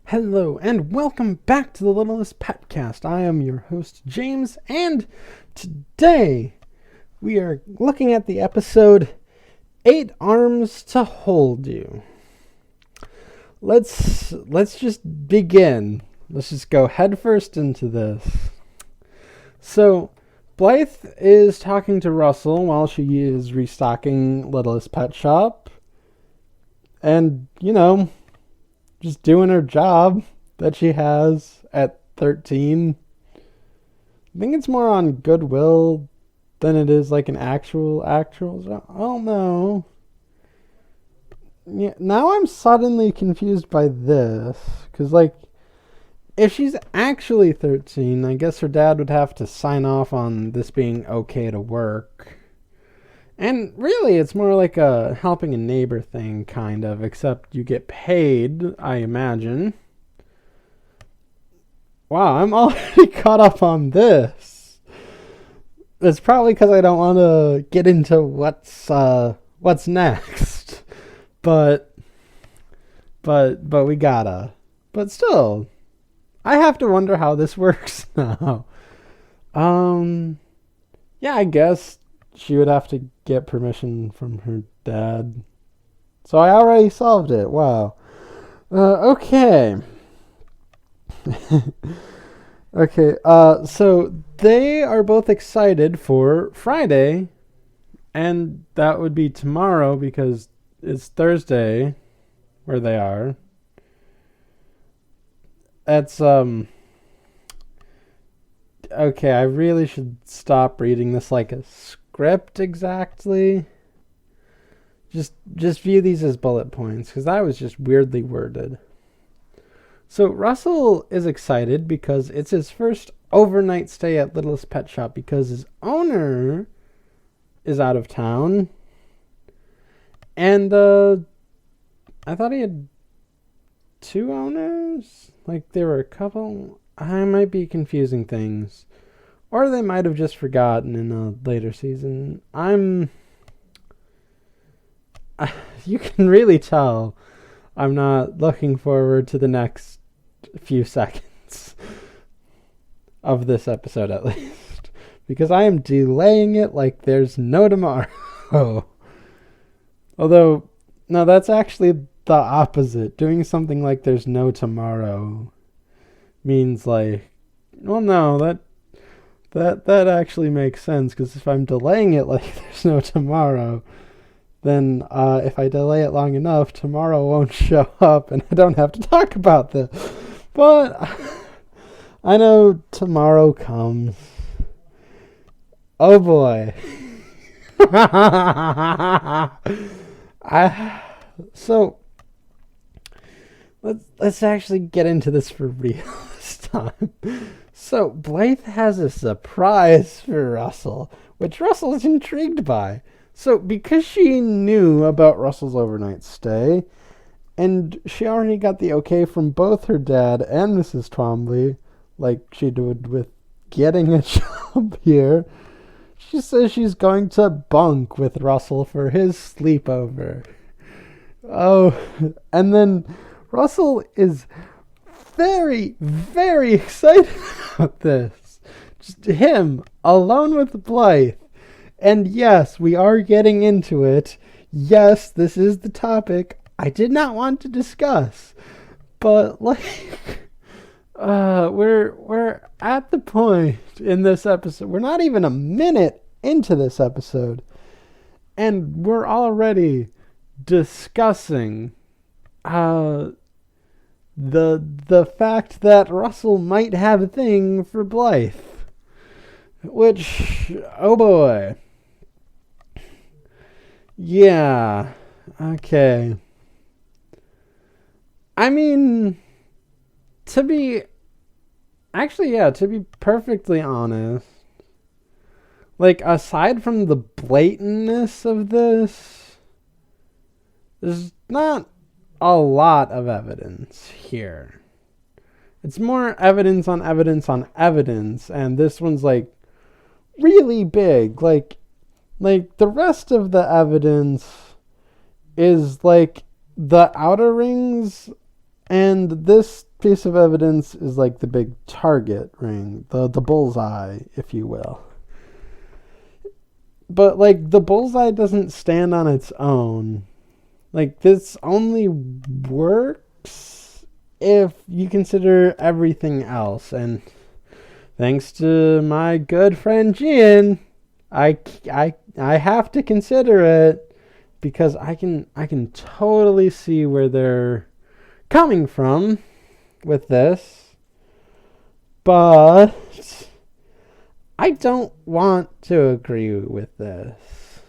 Hello, and welcome back to the Littlest PetCast. I am your host, James, and today we are looking at the episode 8 Arms to Hold You. Let's just begin. Let's just go headfirst into this. So, Blythe is talking to Russell while she is restocking Littlest Pet Shop. And, just doing her job that she has at 13. I think it's more on goodwill than it is like an actual. I don't know. Yeah, now I'm suddenly confused by this. Because, if she's actually 13, I guess her dad would have to sign off on this being okay to work. And really, it's more like a helping a neighbor thing, kind of, except you get paid, I imagine. Wow, I'm already caught up on this. It's probably because I don't want to get into what's next. But we gotta. But still, I have to wonder how this works now. Yeah, I guess she would have to get permission from her dad. So I already solved it. Wow. Okay. Okay. So they are both excited for Friday, and that would be tomorrow because it's Thursday where they are. That's okay, I really should stop reading this like a script exactly. Just view these as bullet points because that was just weirdly worded. So Russell is excited because it's his first overnight stay at Littlest Pet Shop because his owner is out of town. And I thought he had 2 owners? Like there were a couple? I might be confusing things. Or they might have just forgotten in a later season. You can really tell I'm not looking forward to the next few seconds of this episode, at least. Because I am delaying it like there's no tomorrow. Although, no, that's actually the opposite. Doing something like there's no tomorrow means that actually makes sense, because if I'm delaying it like there's no tomorrow, then if I delay it long enough, tomorrow won't show up and I don't have to talk about this. But I know tomorrow comes. Oh boy. So let's actually get into this for real this time. So Blythe has a surprise for Russell, which Russell is intrigued by. So because she knew about Russell's overnight stay, and she already got the okay from both her dad and Mrs. Twombly, like she did with getting a job here, she says she's going to bunk with Russell for his sleepover. Oh, and then Russell is very, very excited about this. Just him, alone with Blythe. And yes, we are getting into it. Yes, this is the topic I did not want to discuss. But, we're at the point in this episode. We're not even a minute into this episode. And we're already discussing the fact that Russell might have a thing for Blythe. Which, oh boy. Yeah, okay. I mean, to be perfectly honest, aside from the blatantness of this, there's not a lot of evidence here. It's more evidence on evidence on evidence, and this one's really big. Like the rest of the evidence is the outer rings, and this piece of evidence is like the big target ring, the bullseye, if you will. But like the bullseye doesn't stand on its own. Like this only works if you consider everything else. And thanks to my good friend Gian, I have to consider it because I can totally see where they're coming from with this. But I don't want to agree with this.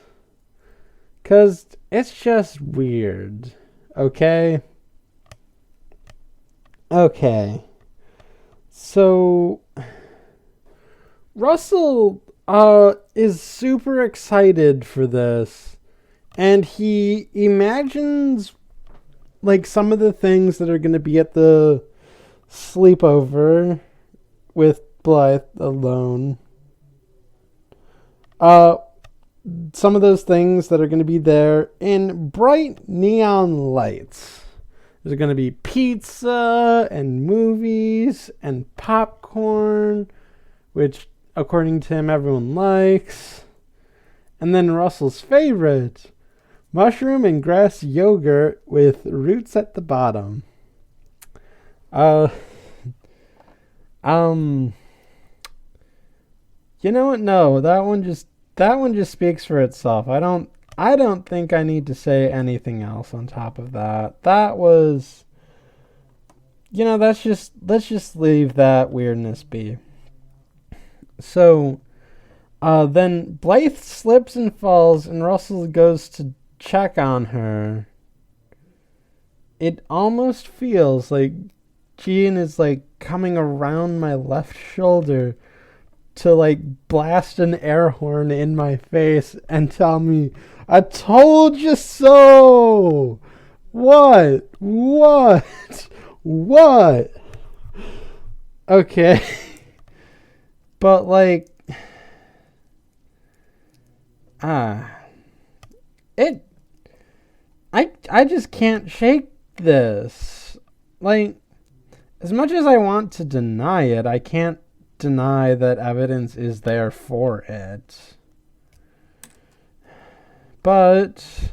'Cause it's just weird. Okay? Okay. So Russell is super excited for this, and he imagines like some of the things that are going to be at the sleepover with Blythe alone. Some of those things that are going to be there in bright neon lights. There's going to be pizza and movies and popcorn, which according to him everyone likes. And then Russell's favorite, mushroom and grass yogurt with roots at the bottom. You know what? No, that one just speaks for itself. I don't think I need to say anything else on top of that. That was, let's just leave that weirdness be. So, then Blythe slips and falls, and Russell goes to check on her. It almost feels like Gian is like coming around my left shoulder to like blast an air horn in my face and tell me, I told you so! What? Okay. But like, I just can't shake this. Like, as much as I want to deny it, I can't deny that evidence is there for it. But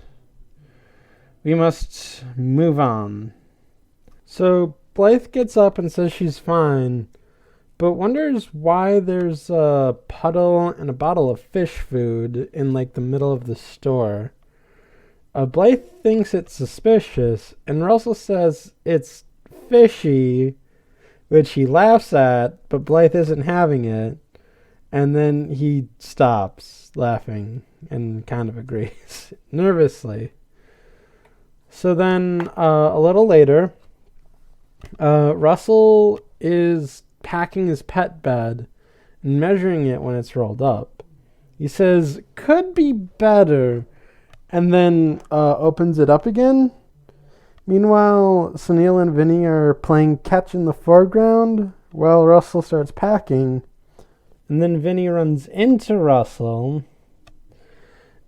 we must move on. So Blythe gets up and says she's fine, but wonders why there's a puddle and a bottle of fish food in like the middle of the store. Blythe thinks it's suspicious, and Russell says it's fishy, which he laughs at, but Blythe isn't having it. And then he stops laughing and kind of agrees, nervously. So then, a little later, Russell is packing his pet bed and measuring it when it's rolled up. He says, could be better, and then opens it up again. Meanwhile, Sunil and Vinny are playing catch in the foreground while Russell starts packing. And then Vinny runs into Russell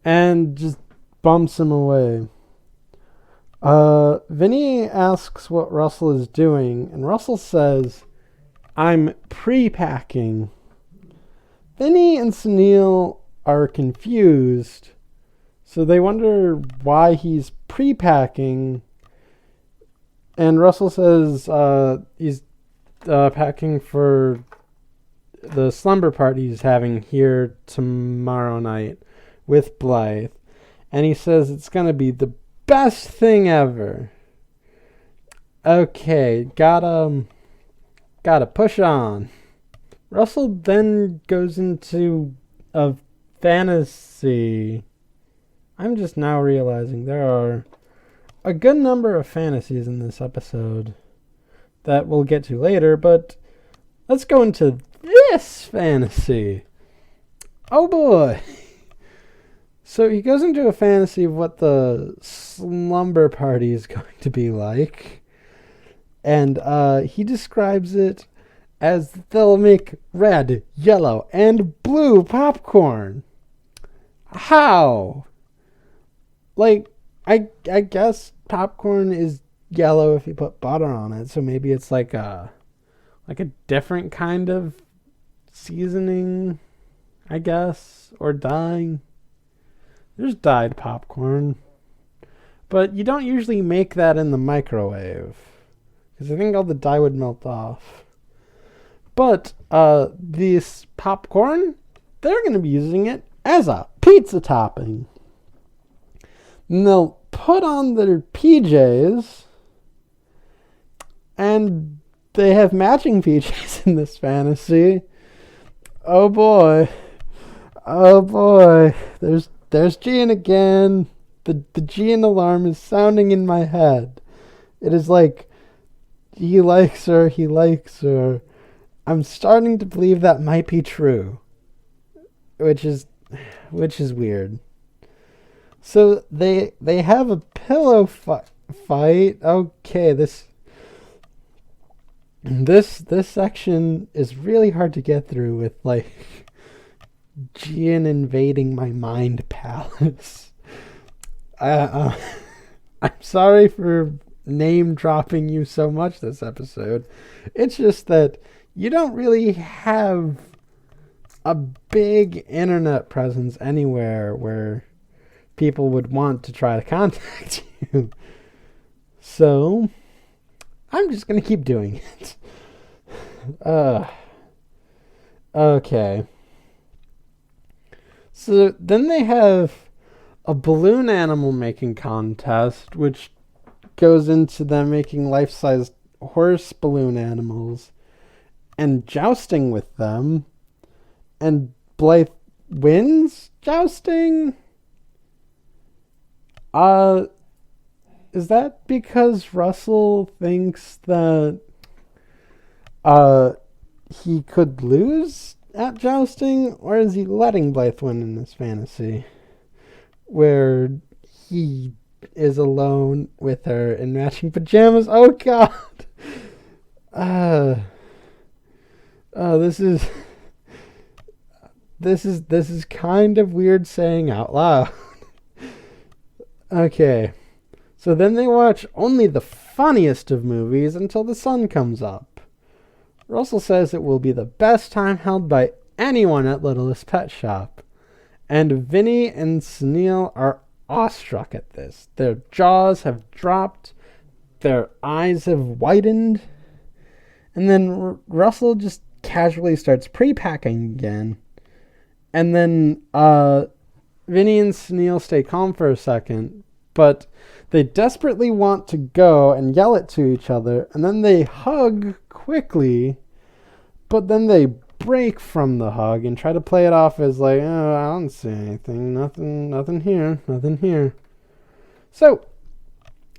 and just bumps him away. Vinny asks what Russell is doing, and Russell says, I'm pre-packing. Vinny and Sunil are confused, so they wonder why he's pre-packing. And Russell says he's packing for the slumber party he's having here tomorrow night with Blythe. And he says it's going to be the best thing ever. Okay, gotta push on. Russell then goes into a fantasy. I'm just now realizing there are a good number of fantasies in this episode that we'll get to later, but let's go into this fantasy. Oh boy. So he goes into a fantasy of what the slumber party is going to be like. And he describes it as they'll make red, yellow, and blue popcorn. How? Like, I guess popcorn is yellow if you put butter on it. So maybe it's like a different kind of seasoning, I guess, or dye. There's dyed popcorn. But you don't usually make that in the microwave, because I think all the dye would melt off. But this popcorn, they're going to be using it as a pizza topping. And they'll put on their PJs, and they have matching PJs in this fantasy. Oh boy. Oh boy. There's Gian again. The Gian alarm is sounding in my head. It is like, he likes her, he likes her. I'm starting to believe that might be true. Which is weird. So they have a pillow fight. Okay, this section is really hard to get through with, like, Gian invading my mind palace. I'm sorry for name dropping you so much this episode. It's just that you don't really have a big internet presence anywhere where people would want to try to contact you. So I'm just going to keep doing it. Okay. So then they have a balloon animal making contest, which goes into them making life-sized horse balloon animals and jousting with them. And Blythe wins jousting? Is that because Russell thinks that he could lose at jousting, or is he letting Blythe win in this fantasy where he is alone with her in matching pajamas? Oh god. This is kind of weird saying out loud. Okay. So then they watch only the funniest of movies until the sun comes up. Russell says it will be the best time held by anyone at Littlest Pet Shop. And Vinnie and Sunil are awestruck at this. Their jaws have dropped. Their eyes have widened. And then Russell just casually starts pre-packing again. And then Vinnie and Sunil stay calm for a second, but they desperately want to go and yell it to each other, and then they hug quickly, but then they break from the hug and try to play it off as like, oh, I don't see anything, nothing here. So,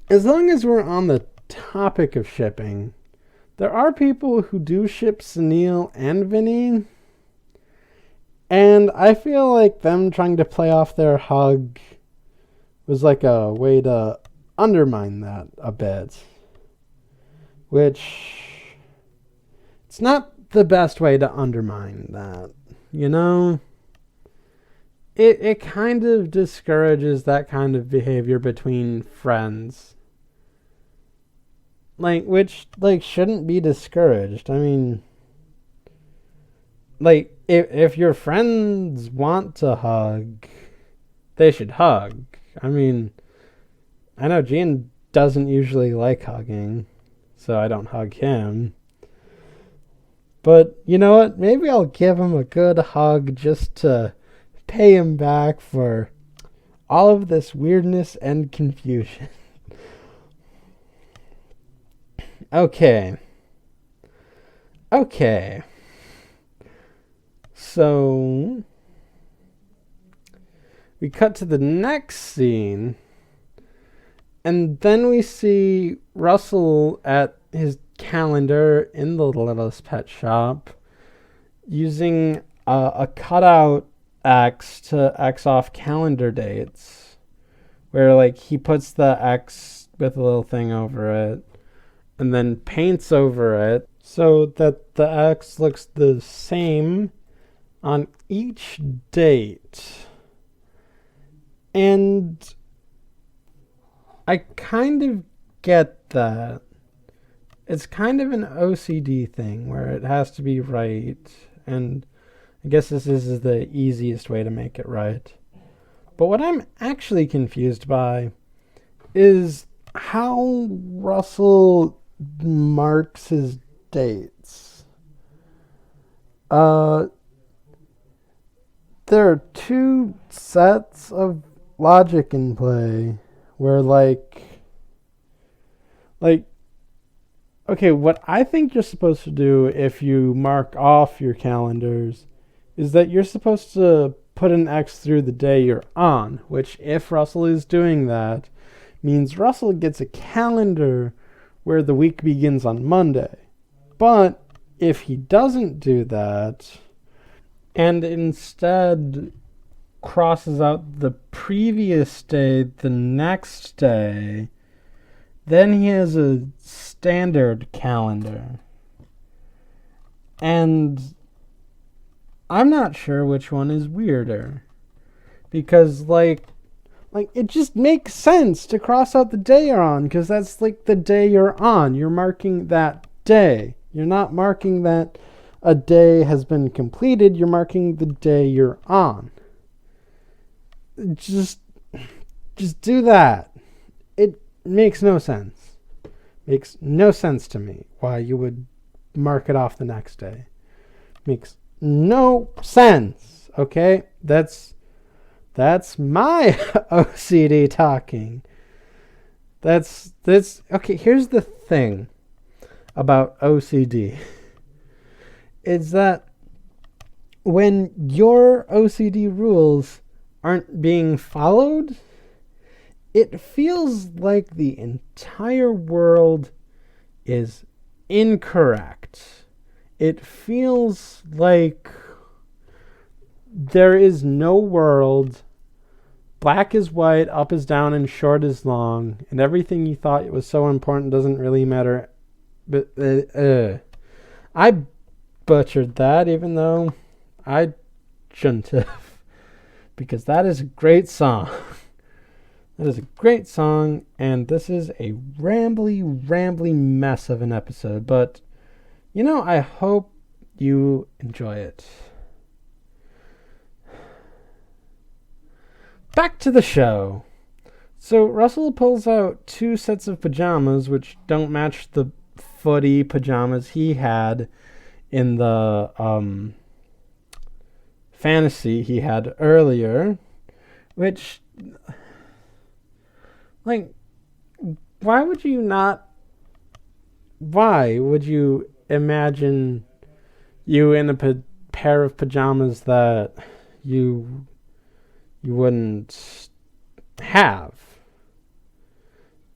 as long as we're on the topic of shipping, there are people who do ship Sunil and Vinnie, and I feel like them trying to play off their hug was like a way to undermine that a bit. Which, it's not the best way to undermine that, you know? It kind of discourages that kind of behavior between friends. Which shouldn't be discouraged. I mean, if your friends want to hug, they should hug. I mean, I know Gian doesn't usually like hugging, so I don't hug him. But you know what? Maybe I'll give him a good hug just to pay him back for all of this weirdness and confusion. Okay. So we cut to the next scene, and then we see Russell at his calendar in the Littlest Pet Shop using a cutout X to X off calendar dates, where he puts the X with a little thing over it and then paints over it so that the X looks the same on each date. And I kind of get that it's kind of an OCD thing where it has to be right, and I guess this is the easiest way to make it right. But what I'm actually confused by is how Russell marks his dates. There are two sets of logic in play where like okay, what I think you're supposed to do if you mark off your calendars is that you're supposed to put an X through the day you're on, which if Russell is doing that means Russell gets a calendar where the week begins on Monday. But if he doesn't do that and instead crosses out the previous day the next day, then he has a standard calendar. And I'm not sure which one is weirder. Because, like it just makes sense to cross out the day you're on, because that's, like, the day you're on. You're marking that day. You're not marking that a day has been completed. You're marking the day you're on. Just do that. It makes no sense. Makes no sense to me why you would mark it off the next day. Makes no sense. Okay? That's my OCD talking. That's okay, here's the thing about OCD. Is that when your OCD rules aren't being followed, it feels like the entire world is incorrect. It feels like there is no world. Black is white, up is down, and short is long, and everything you thought was so important doesn't really matter. But I butchered that, even though I shouldn't have, because that is a great song. That is a great song, and this is a rambly mess of an episode, but, I hope you enjoy it. Back to the show. So Russell pulls out two sets of pajamas, which don't match the footy pajamas he had in the fantasy he had earlier, which, why would you imagine you in a pair of pajamas that you wouldn't have?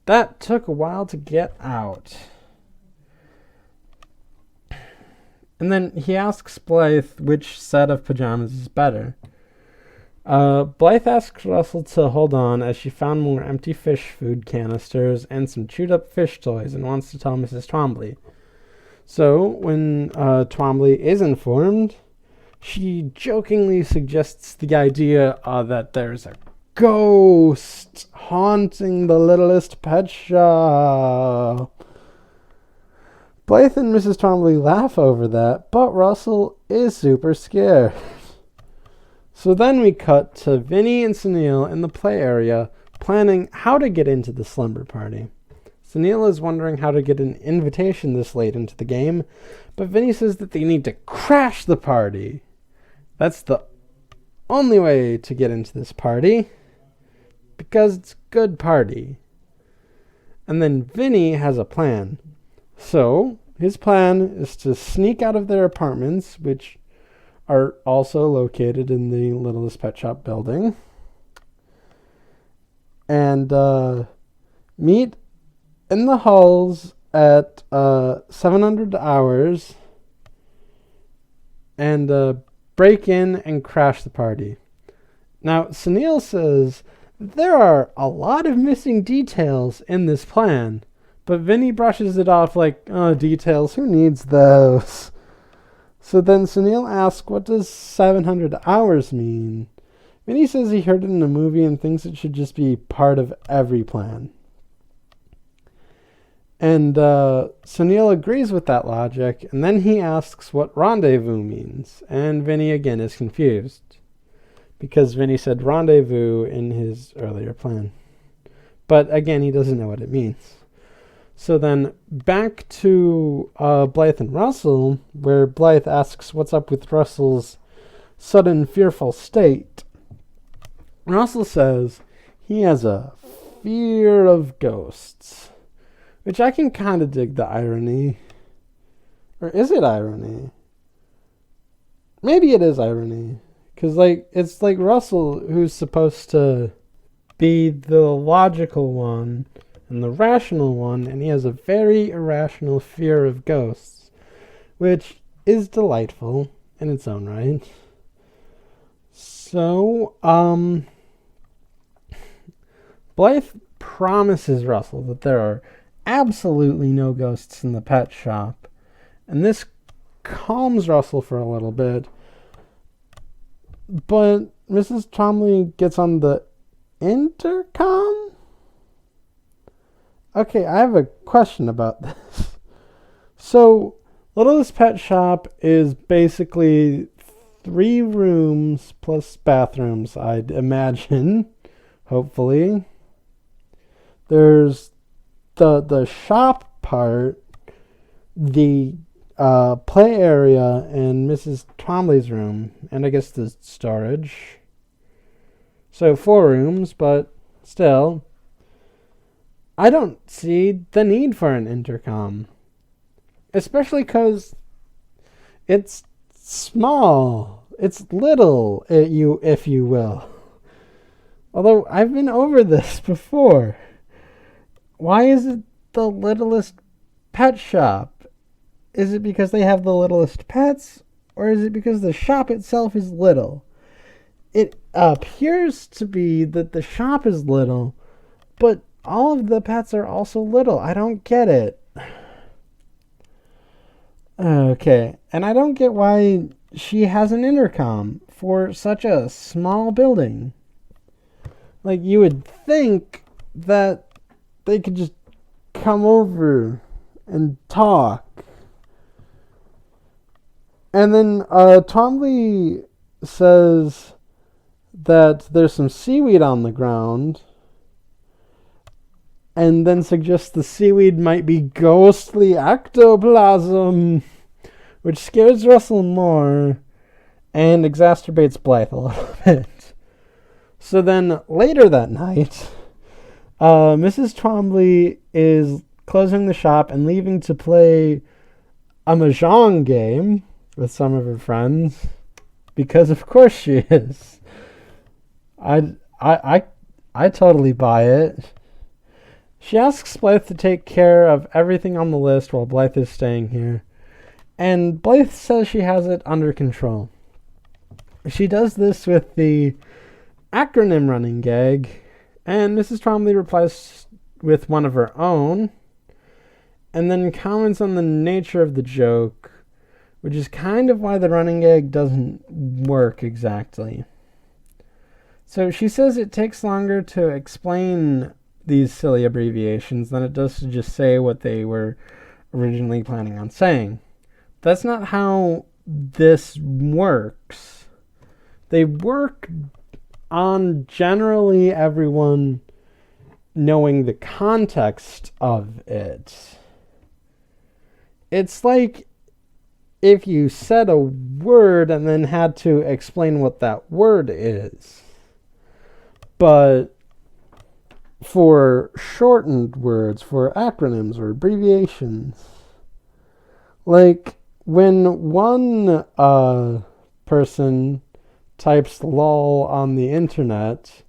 That took a while to get out. And then he asks Blythe which set of pajamas is better. Blythe asks Russell to hold on as she found more empty fish food canisters and some chewed up fish toys and wants to tell Mrs. Twombly. So when Twombly is informed, she jokingly suggests the idea that there's a ghost haunting the Littlest Pet Shop. Blythe and Mrs. Twombly laugh over that, but Russell is super scared. So then we cut to Vinnie and Sunil in the play area, planning how to get into the slumber party. Sunil is wondering how to get an invitation this late into the game, but Vinnie says that they need to crash the party. That's the only way to get into this party, because it's a good party. And then Vinnie has a plan. So his plan is to sneak out of their apartments, which are also located in the Littlest Pet Shop building, and meet in the halls at 700 hours and break in and crash the party. Now, Sunil says there are a lot of missing details in this plan, but Vinnie brushes it off like, oh, details, who needs those? So then Sunil asks, what does 700 hours mean? Vinnie says he heard it in a movie and thinks it should just be part of every plan. And Sunil agrees with that logic, and then he asks what rendezvous means, and Vinny again is confused, because Vinny said rendezvous in his earlier plan. But again, he doesn't know what it means. So then back to Blythe and Russell, where Blythe asks what's up with Russell's sudden fearful state. Russell says he has a fear of ghosts, which I can kind of dig the irony. Or is it irony? Maybe it is irony. Because it's like Russell who's supposed to be the logical one and the rational one, and he has a very irrational fear of ghosts, which is delightful in its own right. So, Blythe promises Russell that there are absolutely no ghosts in the pet shop, and this calms Russell for a little bit, but Mrs. Trombley gets on the intercom? Okay, I have a question about this. So, Littlest Pet Shop is basically 3 rooms plus bathrooms, I'd imagine. Hopefully. There's the shop part, the play area, and Mrs. Trombley's room, and I guess the storage. So 4 rooms, but still, I don't see the need for an intercom. Especially because it's small. It's little, if you will. Although, I've been over this before. Why is it the Littlest Pet Shop? Is it because they have the littlest pets? Or is it because the shop itself is little? It appears to be that the shop is little, but all of the pets are also little. I don't get it. Okay, and I don't get why she has an intercom for such a small building. Like, you would think that they could just come over and talk. And then Tomley says that there's some seaweed on the ground, and then suggests the seaweed might be ghostly ectoplasm, which scares Russell more and exacerbates Blythe a little bit. So then later that night, Mrs. Trombley is closing the shop and leaving to play a mahjong game with some of her friends, because of course she is. I totally buy it. She asks Blythe to take care of everything on the list while Blythe is staying here, and Blythe says she has it under control. She does this with the acronym running gag, and Mrs. Trombley replies with one of her own, and then comments on the nature of the joke, which is kind of why the running gag doesn't work exactly. So she says it takes longer to explain these silly abbreviations than it does to just say what they were originally planning on saying. That's not how this works. They work on generally everyone knowing the context of it. It's like if you said a word and then had to explain what that word is. But for shortened words, for acronyms or abbreviations, like when one person types lol on the internet,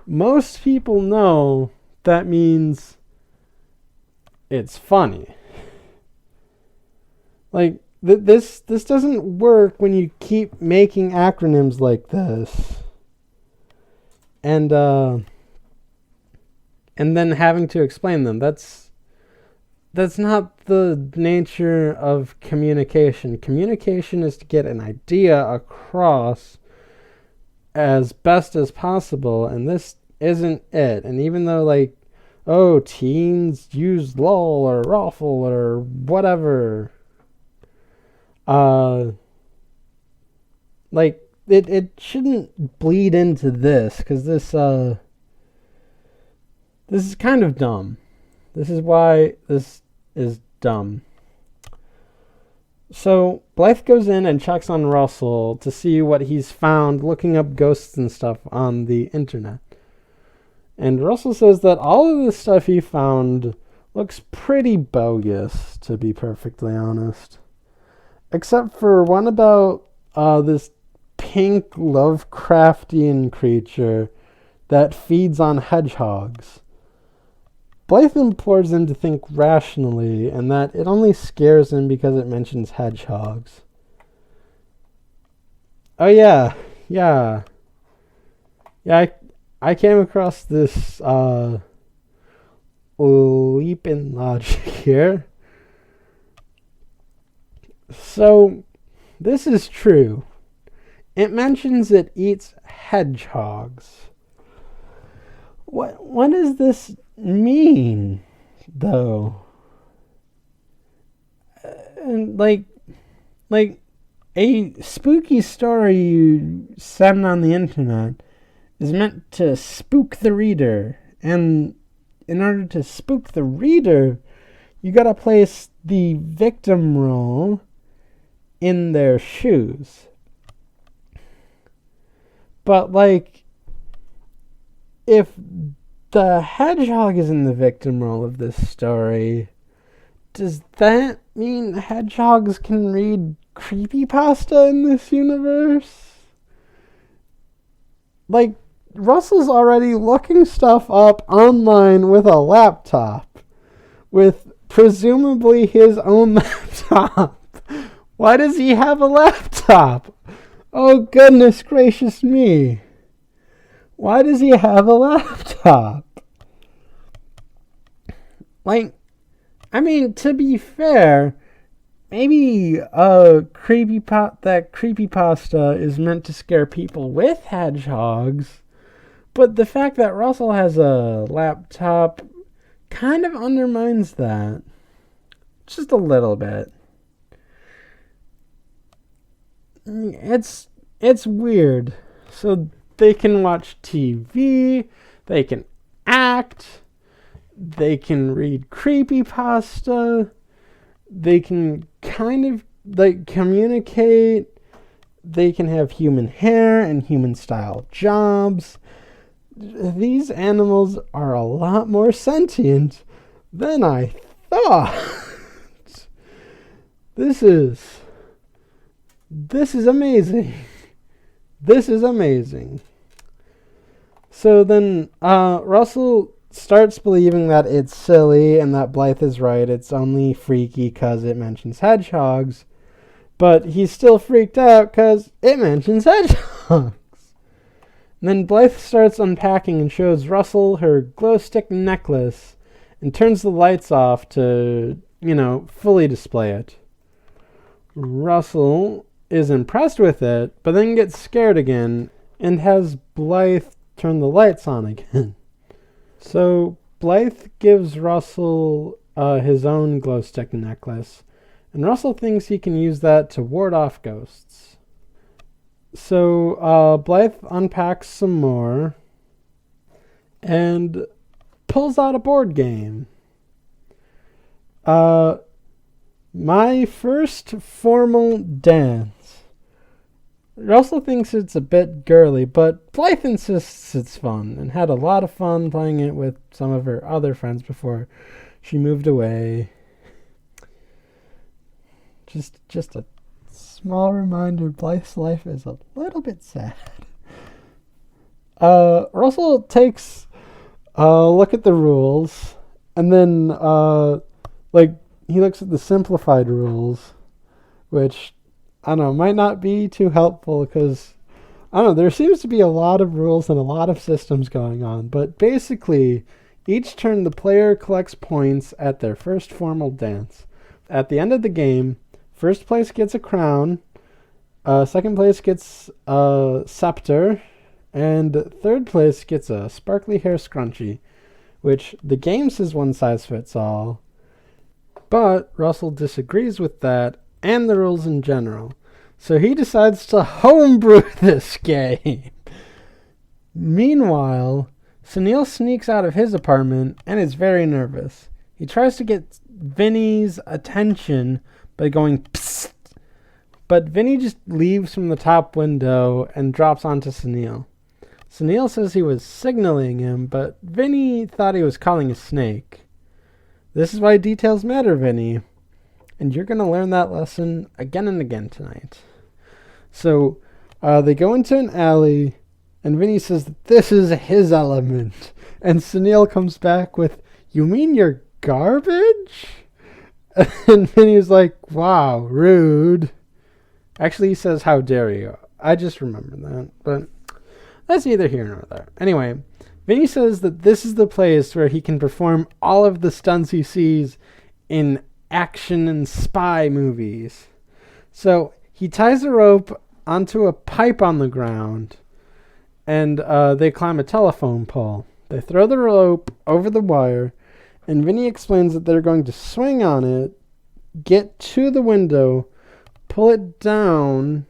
most people know that means it's funny. Like, this doesn't work when you keep making acronyms like this. And then having to explain them. That's not the nature of communication. Communication is to get an idea across as best as possible, and this isn't it. And even though, like, oh, teens use lol or raffle or whatever. Like, it shouldn't bleed into this, because this is kind of dumb. This is why this is dumb. So Blythe goes in and checks on Russell to see what he's found looking up ghosts and stuff on the internet. And Russell says that all of the stuff he found looks pretty bogus, to be perfectly honest. Except for one about this pink Lovecraftian creature that feeds on hedgehogs. Blythe implores him to think rationally, and that it only scares him because it mentions hedgehogs. Oh yeah. I came across this leap in logic here. So, this is true. It mentions it eats hedgehogs. What does this mean, though? Like a spooky story you send on the internet is meant to spook the reader, and in order to spook the reader, you gotta place the victim role in their shoes. But, like, if the hedgehog is in the victim role of this story, does that mean hedgehogs can read CreepyPasta in this universe? Like, Russell's already looking stuff up online with a laptop, with presumably his own laptop. Why does he have a laptop? Oh, goodness gracious me. Why does he have a laptop? Like, I mean, to be fair, maybe that creepypasta is meant to scare people with hedgehogs, but the fact that Russell has a laptop kind of undermines that. Just a little bit. It's weird. So they can watch TV, they can act, they can read creepypasta, they can kind of like communicate, they can have human hair and human style jobs. These animals are a lot more sentient than I thought. This is amazing. This is amazing. So then Russell starts believing that it's silly and that Blythe is right. It's only freaky because it mentions hedgehogs. But he's still freaked out because it mentions hedgehogs. And then Blythe starts unpacking and shows Russell her glow stick necklace and turns the lights off to, fully display it. Russell is impressed with it, but then gets scared again and has Blythe turn the lights on again. So Blythe gives Russell his own glow stick necklace, and Russell thinks he can use that to ward off ghosts. So Blythe unpacks some more and pulls out a board game. My first formal dance. Russell thinks it's a bit girly, but Blythe insists it's fun and had a lot of fun playing it with some of her other friends before she moved away. Just a small reminder, Blythe's life is a little bit sad. Russell takes a look at the rules, and then he looks at the simplified rules, which, I don't know, might not be too helpful because, I don't know, there seems to be a lot of rules and a lot of systems going on. But basically, each turn the player collects points at their first formal dance. At the end of the game, first place gets a crown, second place gets a scepter, and third place gets a sparkly hair scrunchie, which the game says one size fits all. But Russell disagrees with that and the rules in general. So he decides to homebrew this game. Meanwhile, Sunil sneaks out of his apartment and is very nervous. He tries to get Vinny's attention by going psst, but Vinny just leaves from the top window and drops onto Sunil. Sunil says he was signaling him, but Vinny thought he was calling a snake. This is why details matter, Vinny. And you're going to learn that lesson again and again tonight. So they go into an alley, and Vinny says that this is his element. And Sunil comes back with, "You mean you're garbage?" And Vinny's like, "Wow, rude." Actually, he says, "How dare you?" I just remember that, but that's neither here nor there. Anyway, Vinny says that this is the place where he can perform all of the stunts he sees in action and spy movies. So he ties a rope onto a pipe on the ground, and they climb a telephone pole. They throw the rope over the wire, and Vinny explains that they're going to swing on it, get to the window, pull it down,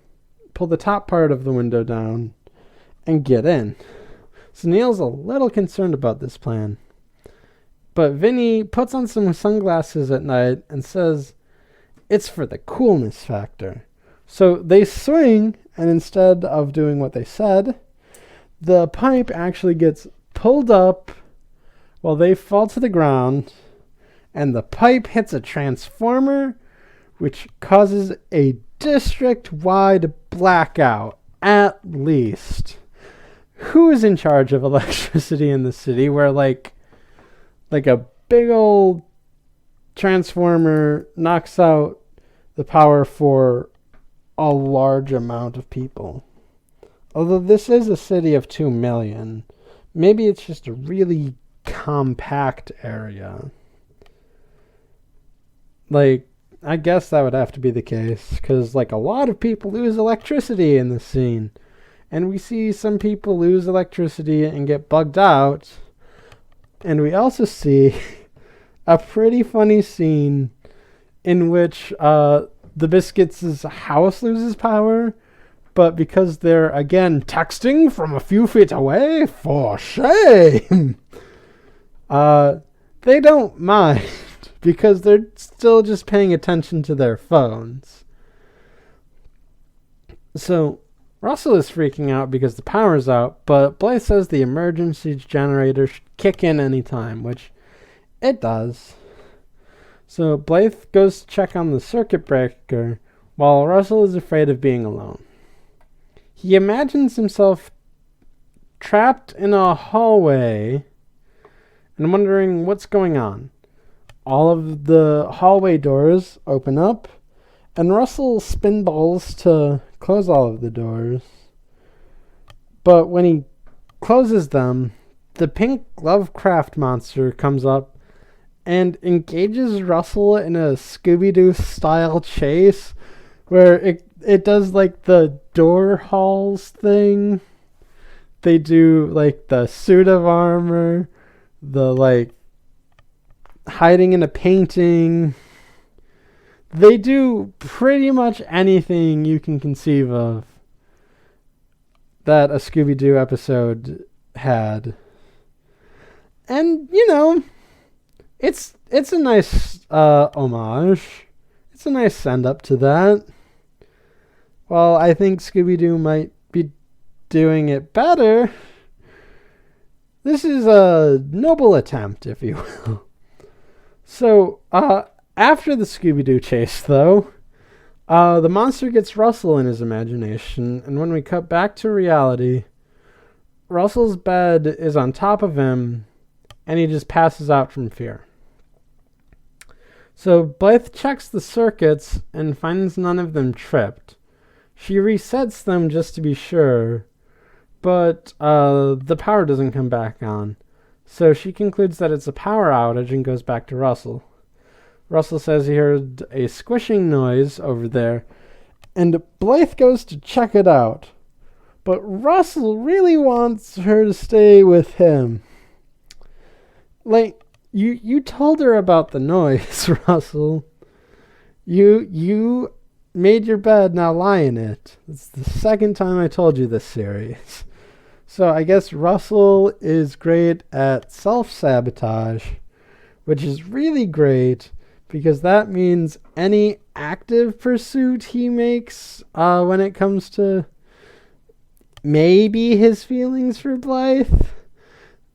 pull the top part of the window down, and get in. Sunil's a little concerned about this plan. But Vinny puts on some sunglasses at night and says it's for the coolness factor. So they swing, and instead of doing what they said, the pipe actually gets pulled up while they fall to the ground, and the pipe hits a transformer, which causes a district-wide blackout, at least. Who is in charge of electricity in the city where like a big old transformer knocks out the power for a large amount of people? Although this is a city of 2 million, maybe it's just a really compact area. Like, I guess that would have to be the case, because like a lot of people lose electricity in this scene. And we see some people lose electricity and get bugged out. And we also see a pretty funny scene in which the Biscuits' house loses power. But because they're, again, texting from a few feet away, for shame, they don't mind. Because they're still just paying attention to their phones. So Russell is freaking out because the power's out, but Blythe says the emergency generator should kick in anytime, which it does. So Blythe goes to check on the circuit breaker, while Russell is afraid of being alone. He imagines himself trapped in a hallway and wondering what's going on. All of the hallway doors open up, and Russell spinballs to close all of the doors. But when he closes them, the pink Lovecraft monster comes up and engages Russell in a Scooby-Doo style chase where it does like the door hauls thing. They do like the suit of armor, the like hiding in a painting. They do pretty much anything you can conceive of that a Scooby-Doo episode had. And, you know, it's a nice homage. It's a nice send-up to that. While I think Scooby-Doo might be doing it better, this is a noble attempt, if you will. So, after the Scooby-Doo chase, though, the monster gets Russell in his imagination, and when we cut back to reality, Russell's bed is on top of him, and he just passes out from fear. So Blythe checks the circuits and finds none of them tripped. She resets them just to be sure, but the power doesn't come back on. So she concludes that it's a power outage and goes back to Russell. Russell says he heard a squishing noise over there, and Blythe goes to check it out. But Russell really wants her to stay with him. Like, you told her about the noise, Russell. You made your bed, now lie in it. It's the second time I told you this series. So I guess Russell is great at self-sabotage, which is really great because that means any active pursuit he makes when it comes to maybe his feelings for Blythe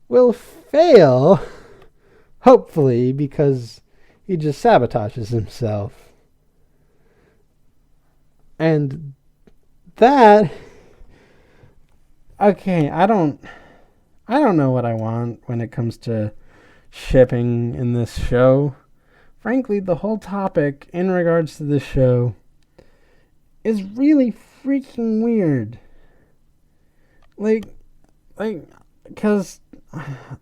will fail, hopefully, because he just sabotages himself. And that, okay, I don't know what I want when it comes to shipping in this show. Frankly, the whole topic in regards to this show is really freaking weird. Like, because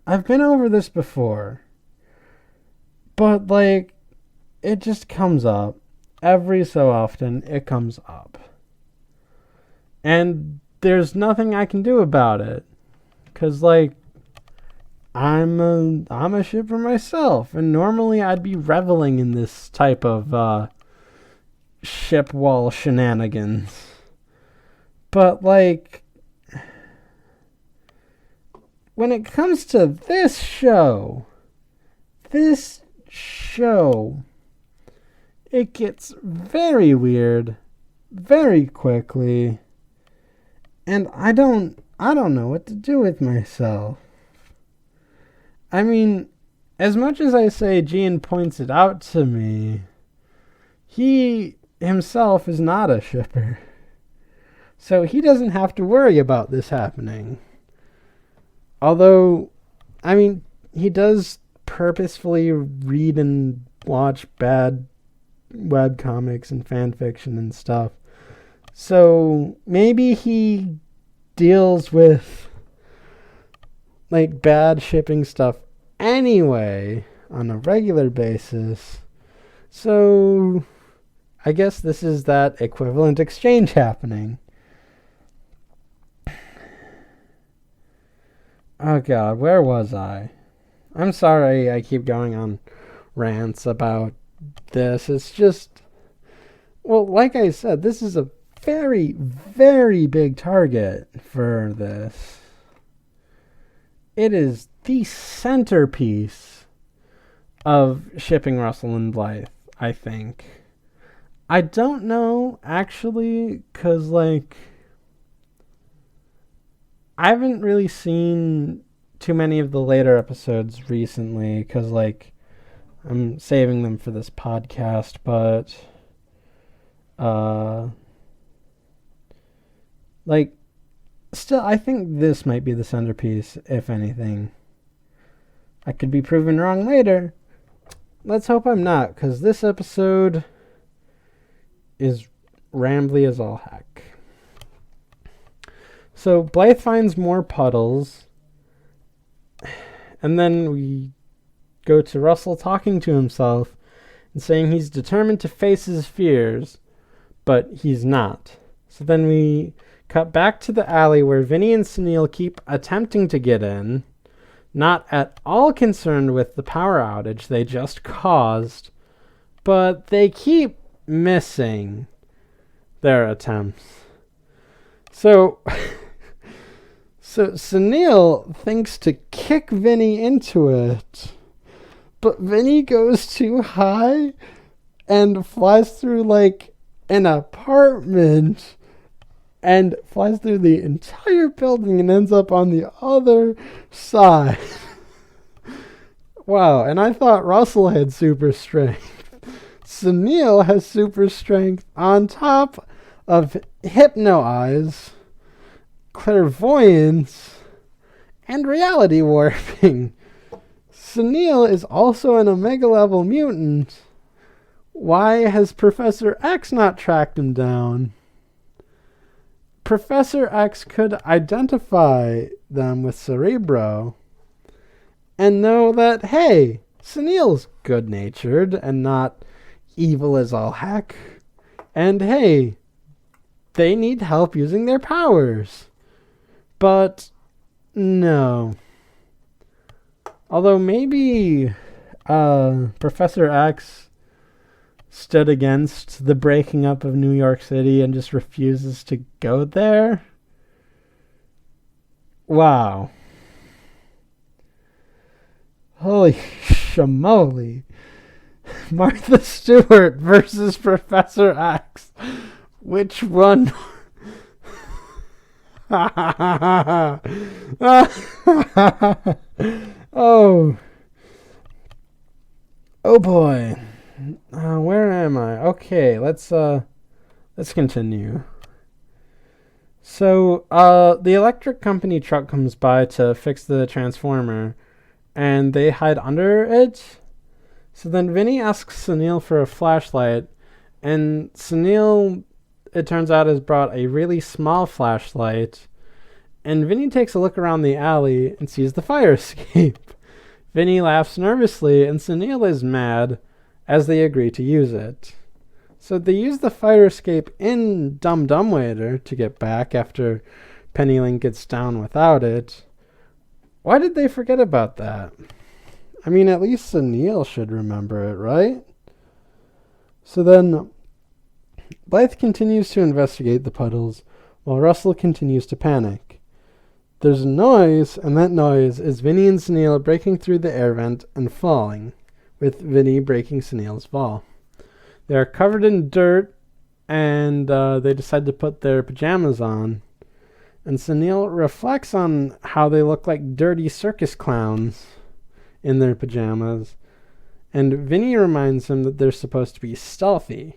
I've been over this before, but, like, it just comes up. Every so often, it comes up. And there's nothing I can do about it. Because, like, I'm a shipper myself, and normally I'd be reveling in this type of ship wall shenanigans. But, like, when it comes to this show, it gets very weird very quickly, and I don't know what to do with myself. I mean, as much as I say Gian points it out to me, he himself is not a shipper. So he doesn't have to worry about this happening. Although, I mean, he does purposefully read and watch bad webcomics and fan fiction and stuff. So maybe he deals with like bad shipping stuff anyway on a regular basis. So I guess this is that equivalent exchange happening. Oh God, where was I? I'm sorry I keep going on rants about this. It's just, well, like I said, this is a very, very big target for this. It is the centerpiece of shipping Russell and Blythe, I think. I don't know, actually, because, like, I haven't really seen too many of the later episodes recently, because, like, I'm saving them for this podcast, but, like, still, I think this might be the centerpiece, if anything. I could be proven wrong later. Let's hope I'm not, because this episode is rambly as all heck. So Blythe finds more puddles, and then we go to Russell talking to himself and saying he's determined to face his fears, but he's not. So then we cut back to the alley where Vinnie and Sunil keep attempting to get in, not at all concerned with the power outage they just caused, but they keep missing their attempts. So Sunil thinks to kick Vinnie into it, but Vinnie goes too high and flies through like an apartment and flies through the entire building and ends up on the other side. Wow, and I thought Russell had super strength. Sunil has super strength on top of hypno-eyes, clairvoyance, and reality warping. Sunil is also an Omega level mutant. Why has Professor X not tracked him down? Professor X could identify them with Cerebro and know that, hey, Sunil's good-natured and not evil as all heck. And hey, they need help using their powers. But no. Although maybe Professor X stood against the breaking up of New York City and just refuses to go there. Wow. Holy shamoly. Martha Stewart versus Professor X. Which one? Oh. Oh boy. Where am I? Okay, let's continue. So, the electric company truck comes by to fix the transformer, and they hide under it. So then Vinny asks Sunil for a flashlight, and Sunil, it turns out, has brought a really small flashlight, and Vinny takes a look around the alley and sees the fire escape. Vinny laughs nervously, and Sunil is mad as they agree to use it. So they use the fire escape in Dum Dum Waiter to get back after Pennylink gets down without it. Why did they forget about that? I mean, at least Sunil should remember it, right? So then Blythe continues to investigate the puddles while Russell continues to panic. There's a noise, and that noise is Vinny and Sunil breaking through the air vent and falling, with Vinny breaking Sunil's fall. They are covered in dirt, and they decide to put their pajamas on. And Sunil reflects on how they look like dirty circus clowns in their pajamas. And Vinny reminds him that they're supposed to be stealthy.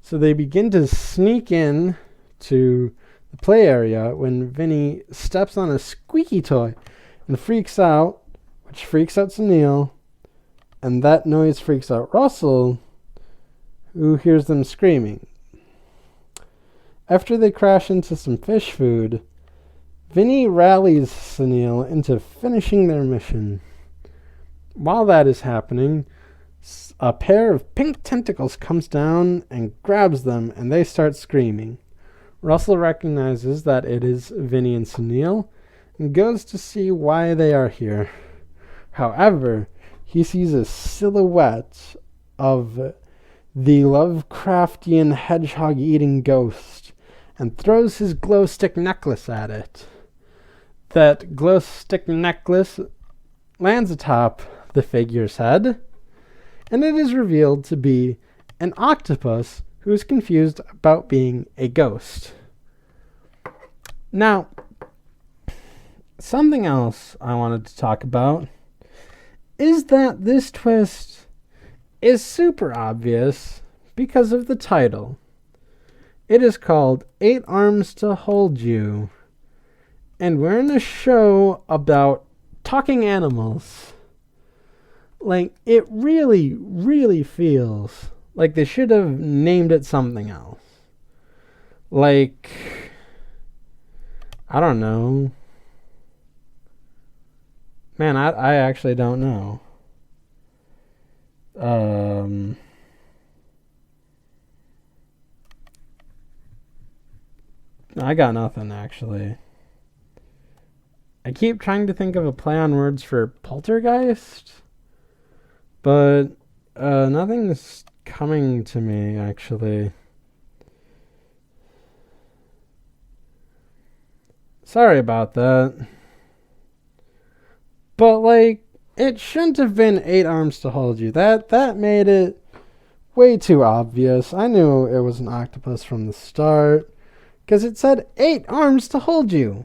So they begin to sneak in to the play area when Vinny steps on a squeaky toy and freaks out, which freaks out Sunil. And that noise freaks out Russell, who hears them screaming. After they crash into some fish food, Vinny rallies Sunil into finishing their mission. While that is happening, a pair of pink tentacles comes down and grabs them, and they start screaming. Russell recognizes that it is Vinny and Sunil and goes to see why they are here. However, he sees a silhouette of the Lovecraftian hedgehog-eating ghost and throws his glow stick necklace at it. That glow stick necklace lands atop the figure's head, and it is revealed to be an octopus who is confused about being a ghost. Now, something else I wanted to talk about is that this twist is super obvious because of the title. It is called 8 Arms to Hold You, and we're in a show about talking animals. Like, it really, really feels like they should have named it something else. Like, I don't know. Man, I actually don't know. I got nothing, actually. I keep trying to think of a play on words for poltergeist, but nothing's coming to me, actually. Sorry about that. But, like, it shouldn't have been 8 arms to hold you. That made it way too obvious. I knew it was an octopus from the start, because it said 8 arms to hold you.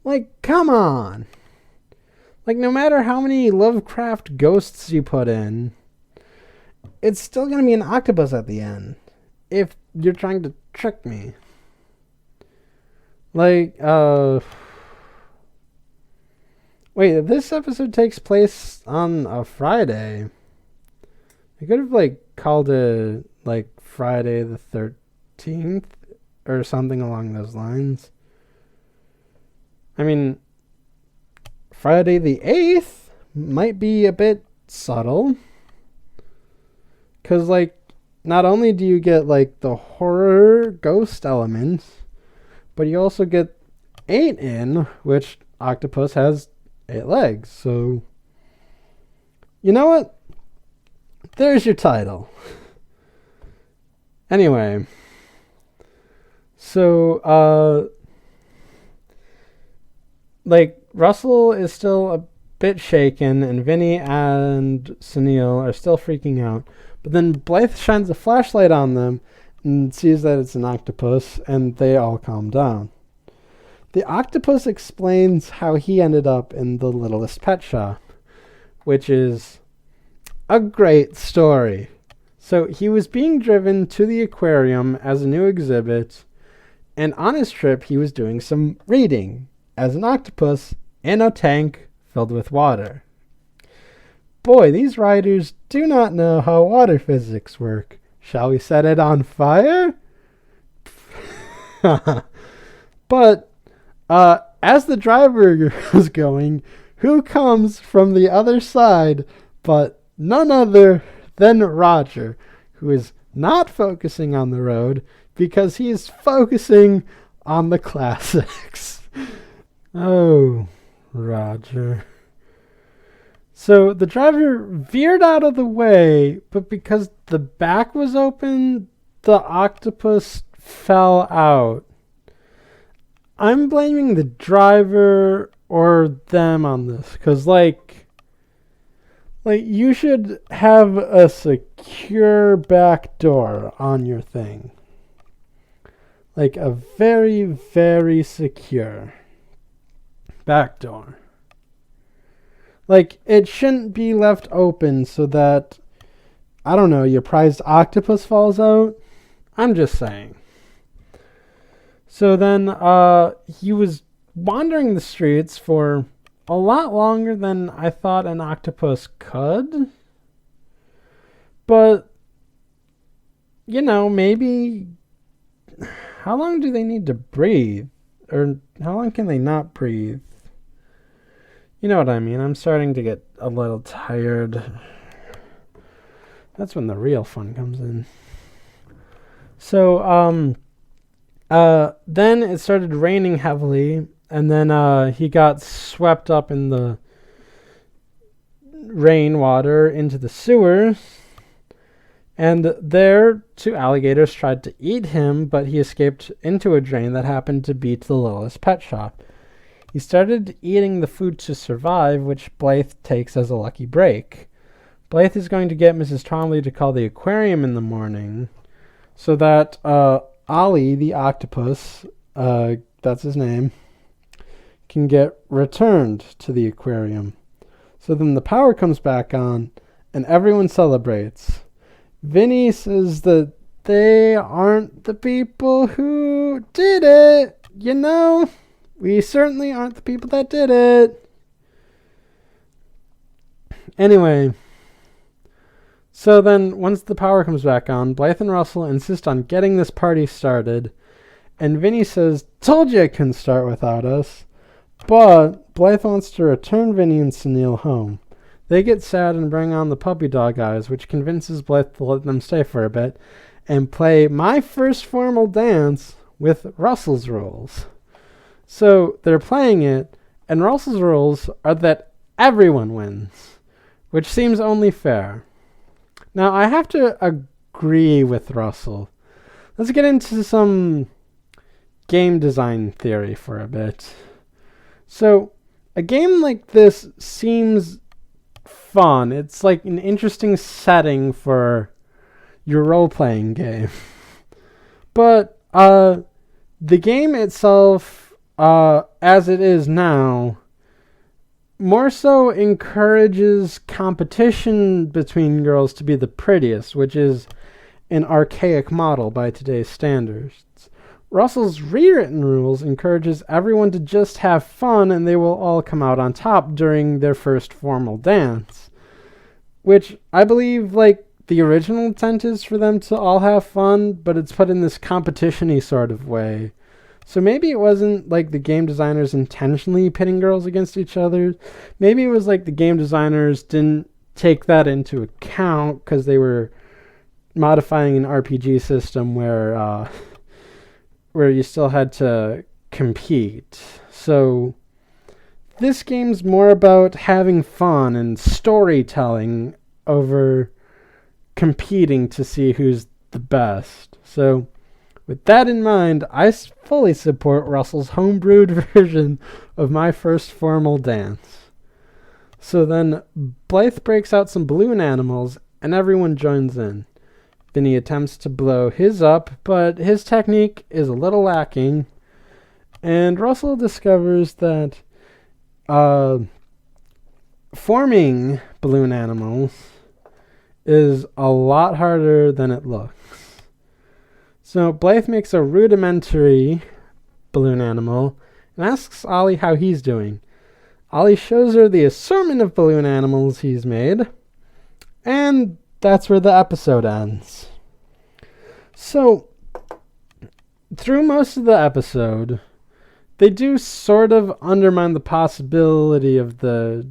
Like, come on. Like, no matter how many Lovecraft ghosts you put in, it's still going to be an octopus at the end, if you're trying to trick me. Like, wait, this episode takes place on a Friday. I could have, like, called it, like, Friday the 13th or something along those lines. I mean, Friday the 8th might be a bit subtle. Because, like, not only do you get, like, the horror ghost element, but you also get 8 in, which octopus has 8 legs. So, You know what? There's your title. Anyway, so, Russell is still a bit shaken, and Vinnie and Sunil are still freaking out. But then Blythe shines a flashlight on them and sees that it's an octopus, and they all calm down. The octopus explains how he ended up in the Littlest Pet Shop, which is a great story. So he was being driven to the aquarium as a new exhibit, and on his trip he was doing some reading as an octopus in a tank filled with water. Boy, these writers do not know how water physics work. Shall we set it on fire? But as the driver was going, who comes from the other side but none other than Roger, who is not focusing on the road because he is focusing on the classics. Oh, Roger. So the driver veered out of the way, but because the back was open, the octopus fell out. I'm blaming the driver or them on this, because you should have a secure back door on your thing. Like a very, very secure back door. Like, it shouldn't be left open so that, I don't know, your prized octopus falls out. I'm just saying. So then he was wandering the streets for a lot longer than I thought an octopus could. But, maybe... How long do they need to breathe? Or how long can they not breathe? You know what I mean. I'm starting to get a little tired. That's when the real fun comes in. So, then it started raining heavily, and then he got swept up in the rainwater into the sewers. And there, 2 alligators tried to eat him, but he escaped into a drain that happened to be to the Littlest Pet Shop. He started eating the food to survive, which Blythe takes as a lucky break. Blythe is going to get Mrs. Trombley to call the aquarium in the morning so that Ollie, the octopus, that's his name, can get returned to the aquarium. So then the power comes back on, and everyone celebrates. Vinnie says that they aren't the people who did it. We certainly aren't the people that did it. Anyway, so then once the power comes back on, Blythe and Russell insist on getting this party started. And Vinnie says, told you it couldn't start without us. But Blythe wants to return Vinnie and Sunil home. They get sad and bring on the puppy dog eyes, which convinces Blythe to let them stay for a bit and play my first formal dance with Russell's rules. So they're playing it, and Russell's rules are that everyone wins, which seems only fair. Now, I have to agree with Russell. Let's get into some game design theory for a bit. So, a game like this seems fun. It's like an interesting setting for your role-playing game. But the game itself, as it is now, more so encourages competition between girls to be the prettiest, which is an archaic model by today's standards. Russell's rewritten rules encourages everyone to just have fun, and they will all come out on top during their first formal dance. Which I believe, the original intent is for them to all have fun, but it's put in this competition-y sort of way. So maybe it wasn't the game designers intentionally pitting girls against each other. Maybe it was the game designers didn't take that into account because they were modifying an RPG system where you still had to compete. So this game's more about having fun and storytelling over competing to see who's the best. So, with that in mind, I fully support Russell's homebrewed version of My First Formal Dance. So then, Blythe breaks out some balloon animals, and everyone joins in. Vinnie attempts to blow his up, but his technique is a little lacking, and Russell discovers that forming balloon animals is a lot harder than it looks. So Blythe makes a rudimentary balloon animal and asks Ollie how he's doing. Ollie shows her the assortment of balloon animals he's made, and that's where the episode ends. So, through most of the episode, they do sort of undermine the possibility of the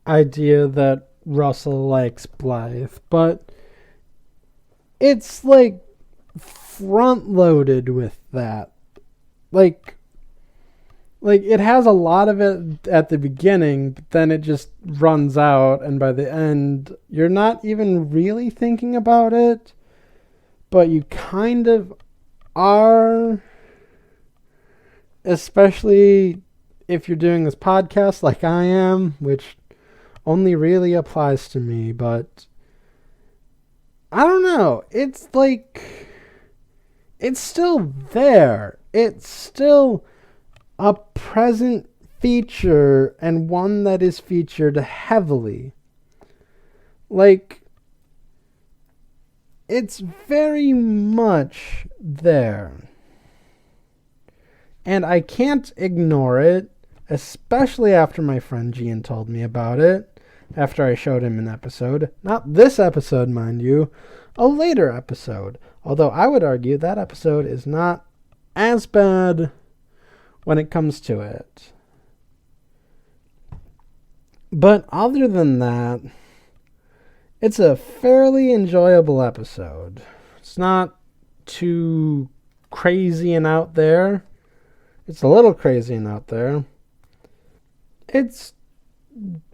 idea that Russell likes Blythe, but it's like front-loaded with that. Like it has a lot of it at the beginning, but then it just runs out, and by the end, you're not even really thinking about it, but you kind of are, especially if you're doing this podcast like I am, which only really applies to me, but I don't know. It's like, it's still there. It's still a present feature, and one that is featured heavily. Like, it's very much there. And I can't ignore it, especially after my friend Gian told me about it, after I showed him an episode. Not this episode, mind you, a later episode. Although I would argue that episode is not as bad when it comes to it. But other than that, it's a fairly enjoyable episode. It's not too crazy and out there. It's a little crazy and out there. It's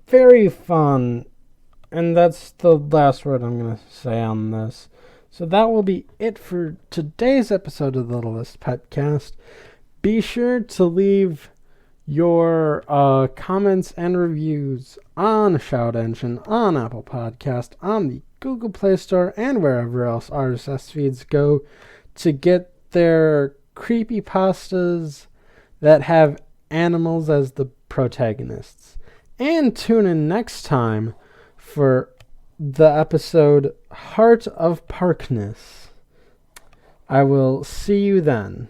very fun, and that's the last word I'm going to say on this. So that will be it for today's episode of the Littlest PetCast. Be sure to leave your comments and reviews on Shout Engine, on Apple Podcast, on the Google Play Store, and wherever else RSS feeds go to get their CreepyPastas that have animals as the protagonists. And tune in next time for the episode Heart of Parkness. I will see you then.